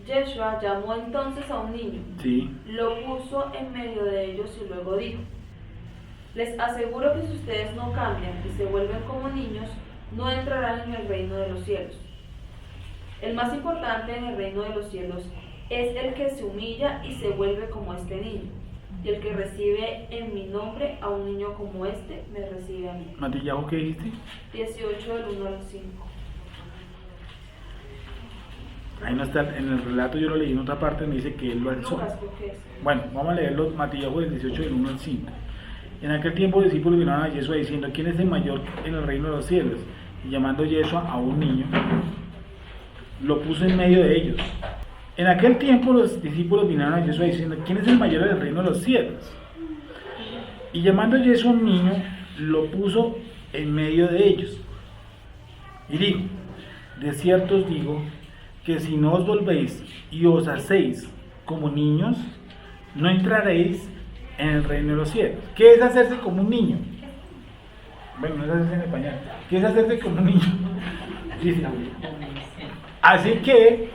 Yeshua llamó entonces a un niño, Sí. lo puso en medio de ellos y luego dijo: les aseguro que si ustedes no cambian y se vuelven como niños, no entrarán en el reino de los cielos. El más importante en el reino de los cielos es el que se humilla y se vuelve como este niño. Y el que recibe en mi nombre a un niño como este, me recibe a mí. Matillado, ¿qué dijiste? 18 del 1 al 5. Ahí no está, en el relato yo lo leí en otra parte, me dice que él lo alzó. Lucas, creo que es. Bueno, vamos a leerlo, Matillado del 18 del 1 al 5. En aquel tiempo los discípulos vinieron a Yeshua diciendo: ¿quién es el mayor en el reino de los cielos? Y llamando Yeshua a un niño, lo puso en medio de ellos. En aquel tiempo los discípulos vinieron a Yeshua diciendo: ¿quién es el mayor en el reino de los cielos? Y llamando Yeshua a un niño, lo puso en medio de ellos. Y dijo: de cierto os digo, que si no os volvéis y os hacéis como niños, no entraréis en el reino de los cielos. ¿Qué es hacerse como un niño? Bueno, no es hacerse en español. ¿Qué es hacerse como un niño? Dice: así que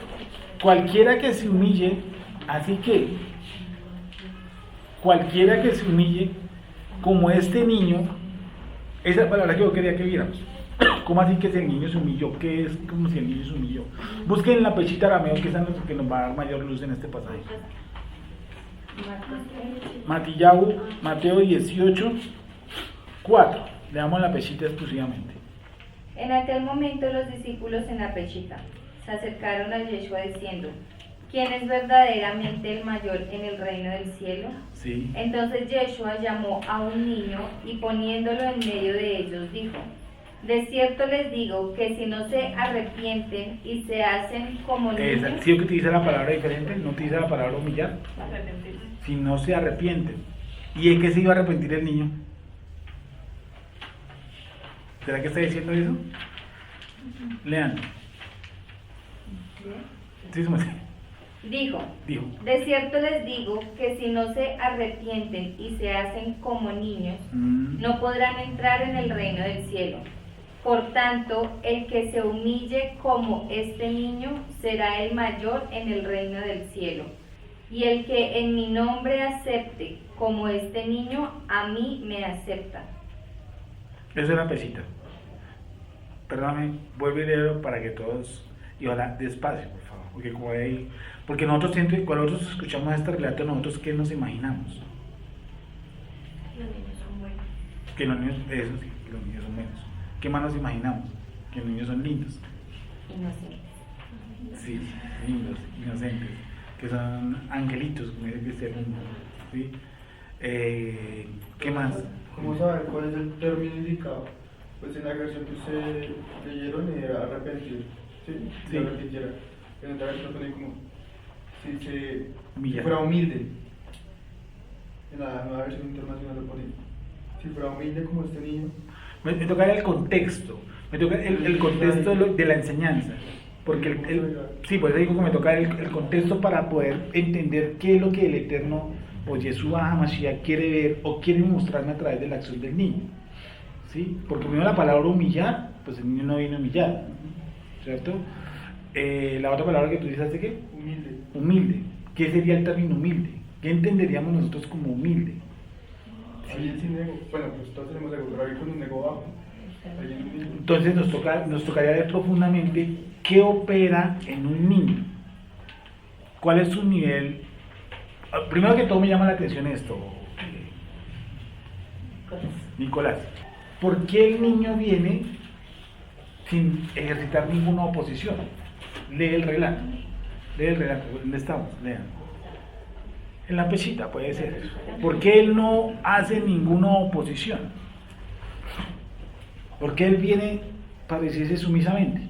cualquiera que se humille, como este niño, esa palabra que yo quería que viéramos. ¿Cómo así que si el niño se humilló? ¿Qué es como si el niño se humilló? Busquen en la pechita arameo, que es lo que nos va a dar mayor luz en este pasaje. Mateo 18, 4. Leamos la pechita exclusivamente. En aquel momento los discípulos en la pechita se acercaron a Yeshua diciendo: ¿quién es verdaderamente el mayor en el reino del cielo? Sí. Entonces Yeshua llamó a un niño y poniéndolo en medio de ellos dijo: de cierto les digo que si no se arrepienten y se hacen como niños... ¿Sí que utiliza la palabra diferente? ¿No utiliza la palabra humillar? Si no se arrepienten. ¿Y en qué se iba a arrepentir el niño? ¿Será que está diciendo eso? Lean. Sí, Dijo, dijo. de cierto les digo que si no se arrepienten y se hacen como niños, no podrán entrar en el reino del cielo. Por tanto, el que se humille como este niño será el mayor en el reino del cielo. Y el que en mi nombre acepte como este niño, a mí me acepta. Eso es la pesita. Perdóname, vuelve y léelo para que todos, y ojalá despacio, por favor, porque como hay, porque nosotros siempre, cuando nosotros escuchamos este relato, nosotros ¿qué nos imaginamos? Los niños son buenos. Que los niños, eso sí, que los niños son buenos. ¿Qué más nos imaginamos? Que los niños son lindos. Inocentes. Sí, lindos, inocentes, que son angelitos, como dice Cristian. ¿Sí? ¿Qué más? ¿Cómo saber cuál es el término indicado? Pues en la versión que ustedes leyeron era arrepentir, ¿sí? Sí. Arrepintiera. En otra versión pone como si se Humillar. fuera humilde. En la nueva versión internacional lo pone. Si fuera humilde como este niño. Me toca el contexto, me toca el contexto de la enseñanza, porque sí, por eso digo que me toca el contexto para poder entender qué es lo que el Eterno o Yeshua HaMashiach quiere ver o quiere mostrarme a través de la acción del niño, ¿sí? Porque primero la palabra humillar, pues el niño no viene a humillar, ¿cierto? La otra palabra que tú dices, ¿de qué? Humilde. Humilde. ¿Qué sería el término humilde? ¿Qué entenderíamos nosotros como humilde? Alguien sin ego. Bueno, pues todos tenemos ego, pero alguien con un ego bajo. Alguien humilde. Entonces nos tocaría ver profundamente qué opera en un niño, cuál es su nivel. Primero que todo me llama la atención esto, Nicolás, ¿por qué el niño viene sin ejercitar ninguna oposición? Lee el relato, ¿dónde estamos? Lean. En la pechita puede ser. ¿Por qué él no hace ninguna oposición? ¿Por qué él viene para decirse sumisamente?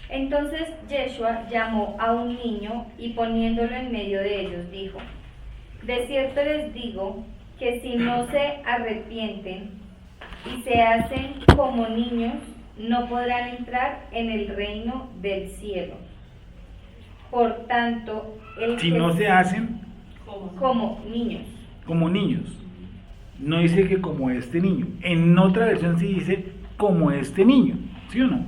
Entonces Yeshua llamó a un niño y poniéndolo en medio de ellos dijo: de cierto les digo que si no se arrepienten y se hacen como niños, no podrán entrar en el reino del cielo. Por tanto, Si no se hacen como niños. como niños, no dice que como este niño. En otra versión sí dice como este niño, ¿sí o no?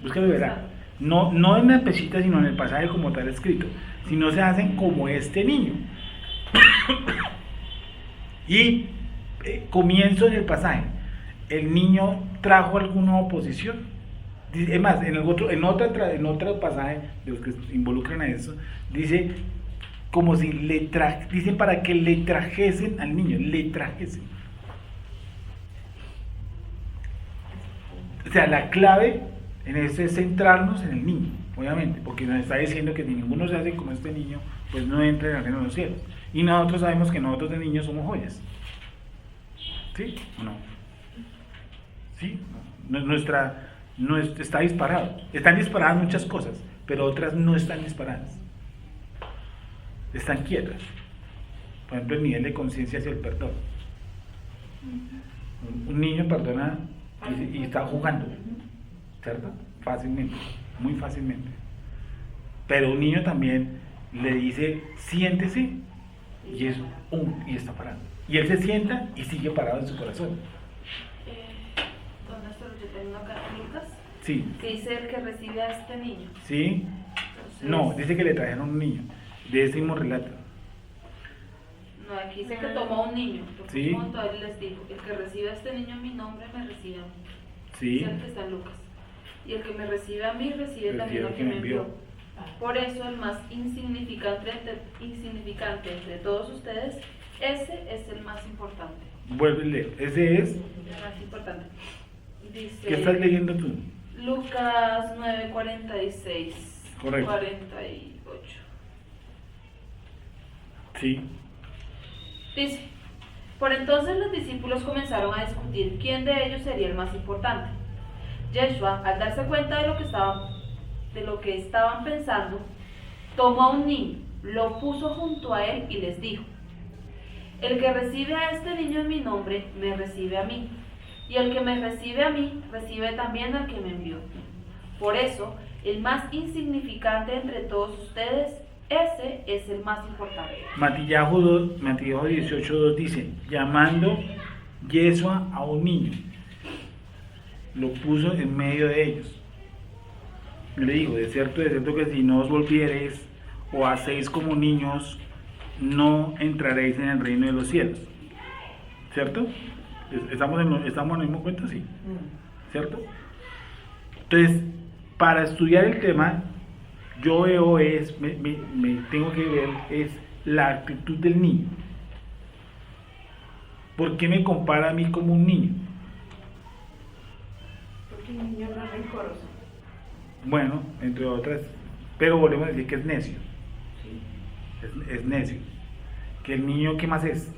Búscalo y verá. No en la pechita, sino en el pasaje como tal escrito. Si no se hacen como este niño. Y comienzo en el pasaje. ¿El niño trajo alguna oposición? Es más, en otro pasaje de los que involucran a eso, dice como si dicen para que le trajesen al niño, le trajesen. O sea, la clave en esto es centrarnos en el niño, obviamente, porque nos está diciendo que si ninguno se hace como este niño, pues no entra en el reino de los cielos. Y nosotros sabemos que nosotros de niños somos joyas. ¿Sí o no? ¿Sí? No está disparado. Están disparadas muchas cosas, pero otras no están disparadas. Están quietas. Por ejemplo, el nivel de conciencia hacia el perdón. Un niño perdona y está jugando, ¿cierto? Fácilmente, muy fácilmente. Pero un niño también le dice, siéntese, y está parado. Y él se sienta y sigue parado en su corazón. ¿Dónde está lo que tengo acá? ¿Lucas? Sí. Dice el que recibe a este niño. ¿Sí? Entonces, No, dice que le trajeron un niño, de ese mismo relato. No, aquí aquí dice que tomó a un niño, lo Sí. puso junto a él y les dijo, el que recibe a este niño en mi nombre, me recibe a mí. Sí. Es el que está en Lucas. Y el que me recibe a mí, recibe Recibe también al al que que me me envió. envió. Por eso el más insignificante entre todos ustedes, ese es el más importante. Vuelve a leer. Ese es. El más importante. Dice ¿Qué estás leyendo tú? Lucas 9:46. Correcto. 48. Sí. Dice, por entonces los discípulos comenzaron a discutir quién de ellos sería el más importante. Yeshua, al darse cuenta de lo que estaban pensando, tomó a un niño, lo puso junto a él y les dijo, el que recibe a este niño en mi nombre, me recibe a mí, y el que me recibe a mí, recibe también al que me envió. Por eso, el más insignificante entre todos ustedes, ese es el más importante. Mateo 18:2 dice, llamando Yeshua a un niño, lo puso en medio de ellos. Le digo, de cierto que si no os volviereis o hacéis como niños, no entraréis en el reino de los cielos. ¿Cierto? ¿Estamos en el mismo cuento? Sí. ¿Cierto? Entonces, para estudiar el tema, yo veo me tengo que ver es la actitud del niño. ¿Por qué me compara a mí como un niño? Porque el niño no es rencoroso. Bueno, entre otras, pero volvemos a decir que es necio. Es necio. Que el niño, ¿qué más es?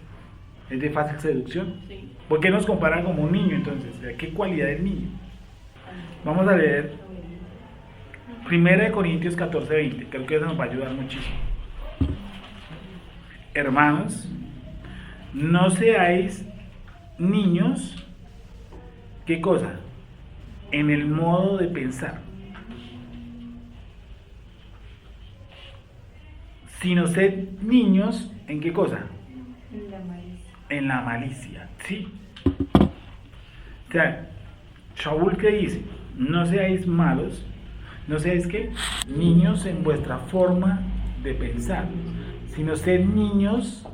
¿Es de fácil seducción? Sí. ¿Por qué nos comparan como un niño entonces? ¿Qué cualidad del niño? Vamos a leer 1 Corintios 14:20, creo que eso nos va a ayudar muchísimo. Hermanos, no seáis niños, ¿qué cosa? En el modo de pensar, sino sed niños, ¿en qué cosa? En la malicia. En la malicia, ¿sí? O sea, Shaul, ¿qué dice? No seáis malos, no seáis ¿qué? Niños en vuestra forma de pensar, sino sed niños,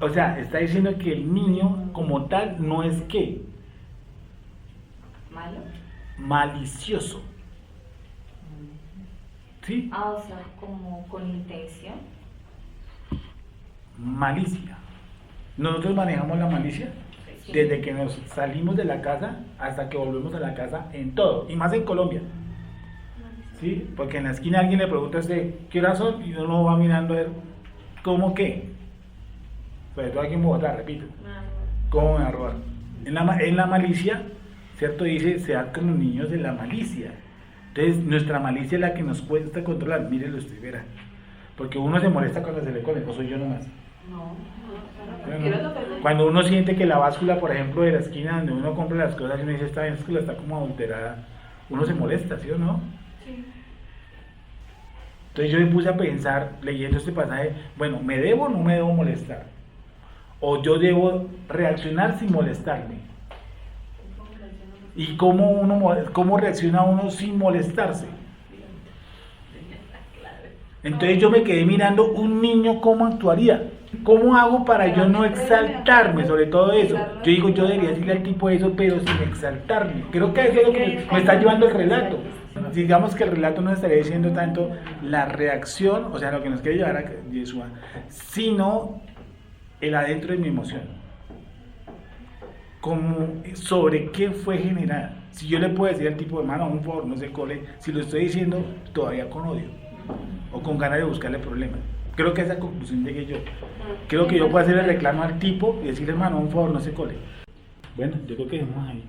o sea, está diciendo que el niño como tal no es ¿qué? ¿Malo? Malicioso, ¿sí? Ah, o sea, como con intención. Malicia. Nosotros manejamos la malicia Sí. desde que nos salimos de la casa hasta que volvemos a la casa en todo, y más en Colombia. ¿Sí? Porque en la esquina alguien le pregunta a usted qué horas son y uno va mirando a ver cómo qué. Sobre todo aquí en Bogotá, repito, cómo me va a robar. En la malicia, ¿cierto? Dice, sean como niños de la malicia. Entonces, nuestra malicia es la que nos cuesta controlar. Mírenlo usted, verá. Porque uno se molesta cuando se le coge, o soy yo nomás. Bueno, cuando uno siente que la báscula, por ejemplo, de la esquina donde uno compra las cosas y uno dice, esta báscula está como adulterada, uno se molesta, ¿sí o no? Sí. Entonces yo me puse a pensar, leyendo este pasaje, bueno, ¿me debo o no me debo molestar? ¿O yo debo reaccionar sin molestarme? ¿Y cómo reacciona uno sin molestarse? Entonces yo me quedé mirando un niño cómo actuaría. ¿Cómo hago para yo no exaltarme sobre todo eso? Yo digo, yo debería decirle al tipo eso, pero sin exaltarme. Creo que eso es lo que me está llevando el relato. Digamos que el relato no estaría diciendo tanto la reacción, o sea, lo que nos quiere llevar a Yeshua, sino el adentro de mi emoción. Como sobre qué fue generada. Si yo le puedo decir al tipo, hermano, un favor, no se cole, si lo estoy diciendo todavía con odio o con ganas de buscarle problemas. Creo que a esa conclusión llegué yo. Creo que yo puedo hacerle reclamo al tipo y decirle, hermano, un favor, no se cole. Bueno, yo creo que dejemos ahí.